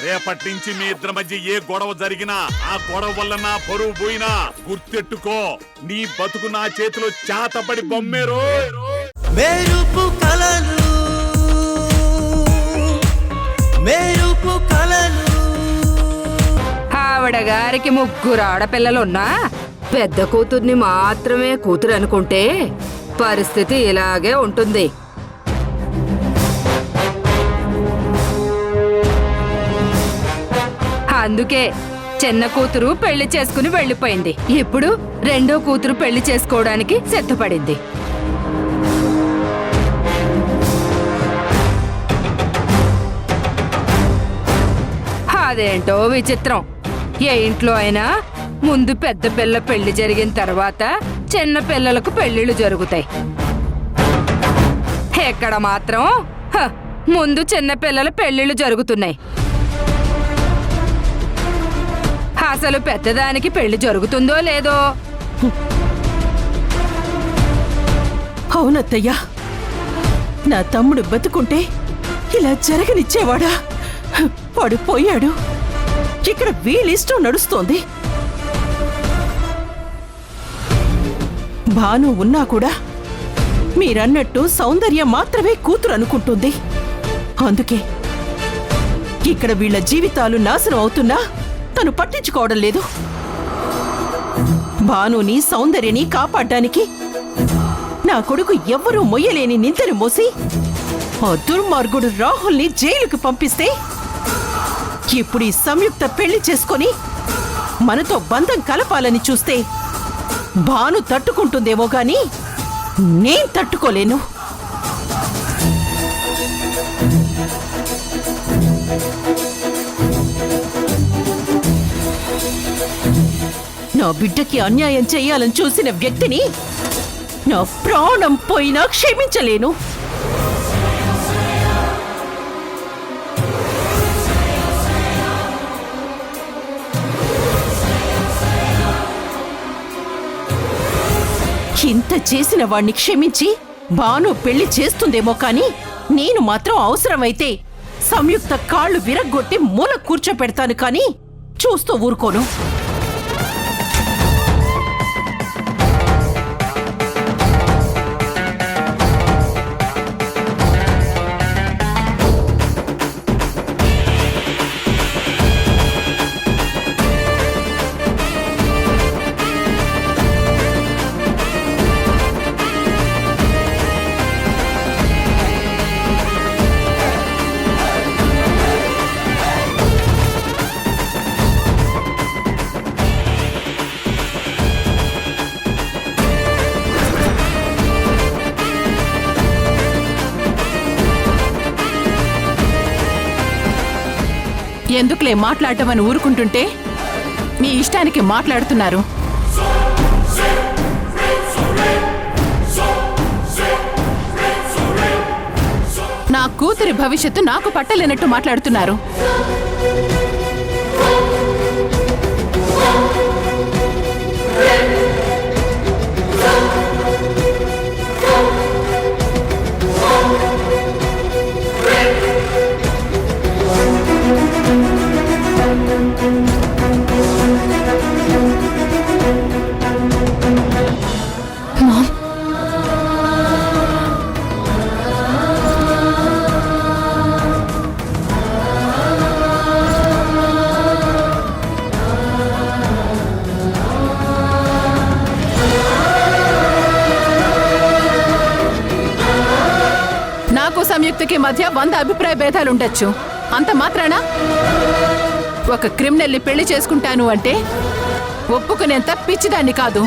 రేపటి నుంచి మీ ఇద్దరి మధ్య ఏ గొడవ జరిగినా ఆ గొడవ వల్ల నా పరువు పోయినా గుర్తెట్టుకో, నీ బతుకు నా చేతిలో చాతపడి బొమ్మేరో. మెరుపు కలలు మెరుపు కలలు. ఆవిడ గారికి 3 ఆడపిల్లలున్నా పెద్ద కూతుర్ని మాత్రమే కూతురు అనుకుంటే పరిస్థితి ఇలాగే ఉంటుంది. అందుకే చిన్న కూతురు పెళ్లి చేసుకుని వెళ్లిపోయింది. ఇప్పుడు రెండో కూతురు పెళ్లి చేసుకోవడానికి సిద్ధపడింది. అదేంటో విచిత్రం. ఏ ఇంట్లో అయినా ముందు పెద్ద పిల్ల పెళ్లి జరిగిన తర్వాత చిన్న పిల్లలకు పెళ్లిళ్ళు జరుగుతాయి. ఎక్కడ మాత్రం ముందు చిన్న పిల్లల పెళ్లిళ్ళు జరుగుతున్నాయి. అసలు పెద్దదానికి పెళ్లి జరుగుతుందో లేదో. అవునత్తయ్యా, నా తమ్ముడు బతుకుంటే ఇలా జరగనిచ్చేవాడా? వాడు పోయాడు. ఇక్కడ వీళ్ళిష్టం నడుస్తోంది. భాను ఉన్నా కూడా మీరన్నట్టు సౌందర్య మాత్రమే కూతురు అనుకుంటుంది. అందుకే ఇక్కడ వీళ్ళ జీవితాలు నాశనం అవుతున్నా తను పట్టించుకోవడం లేదు. భానుని సౌందర్యని కాపాడ్డానికి నా కొడుకు ఎవ్వరూ మొయ్యలేని నిందను మోసి ఆ దుర్మార్గుడు రాహుల్ని జైలుకు పంపిస్తే ఇప్పుడు ఈ సంయుక్త పెళ్లి చేసుకొని మనతో బంధం కలపాలని చూస్తే భాను తట్టుకుంటుందేమో గాని నేను తట్టుకోలేను. నా బిడ్డకి అన్యాయం చేయాలని చూసిన వ్యక్తిని నా ప్రాణం పోయినా క్షమించలేను. ఇంత చేసిన వాణ్ణి క్షమించి భాను పెళ్లి చేస్తుందేమో కాని నేను మాత్రం అవసరమైతే సంయుక్త కాళ్ళు విరగ్గొట్టి మూల కూర్చోపెడతాను కాని చూస్తూ ఊరుకోను. ఎందుకులే మాట్లాడటం అని ఊరుకుంటుంటే మీ ఇష్టానికి మాట్లాడుతున్నారు. నా కూతురి భవిష్యత్తు నాకు పట్టలేనట్టు మాట్లాడుతున్నారు. నాకు సంయుక్తకి మధ్య 100 అభిప్రాయ భేదాలుండొచ్చు. అంత మాత్రాన ఒక క్రిమినల్ని పెళ్లి చేసుకుంటాను అంటే ఒప్పుకునేంత పిచ్చిదాన్ని కాదు.